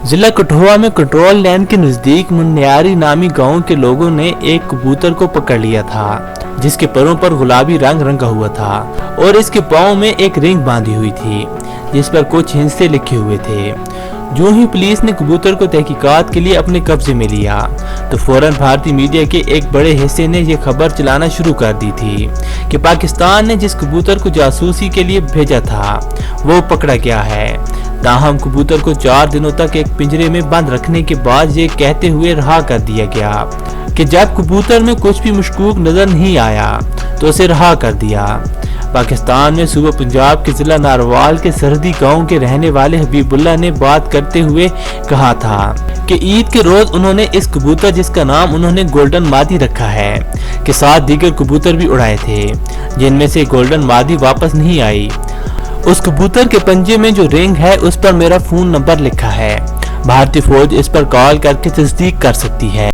जिला कठुआ में control line के नजदीक मुन्यारी नामी गांव के लोगों ने एक कबूतर को पकड़ लिया था, जिसके परों पर गुलाबी रंग रंगा हुआ था और इसके पाँव में एक रिंग बांधी हुई थी जिस पर कुछ हिंसे लिखे हुए थे। जो ही पुलिस ने कबूतर को तहकीकात के लिए अपने कब्जे में लिया तो फौरन भारतीय मीडिया के एक बड़े हिस्से ने यह खबर चलाना शुरू कर दी थी कि पाकिस्तान ने जिस कबूतर को जासूसी के लिए भेजा था वो पकड़ा गया है। ताहम कबूतर को 4 दिनों तक एक पिंजरे में बंद रखने के बाद ये कहते हुए रहा कर दिया गया कि जब कबूतर में कुछ भी मशकूक नजर नहीं आया तो उसे रहा कर दिया। पाकिस्तान में सूबा पंजाब के जिला नारवाल के सरहदी गांव के रहने वाले हबीबुल्लाह ने बात करते हुए कहा था कि ईद के रोज उन्होंने इस कबूतर, जिसका नाम उन्होंने गोल्डन मादी रखा है, के साथ दीगर कबूतर भी उड़ाए थे, जिनमें से गोल्डन मादी वापस नहीं आई। उस कबूतर के पंजे में जो रिंग है उस पर मेरा फोन नंबर लिखा है। भारतीय फौज इस पर कॉल करके तस्दीक कर सकती है।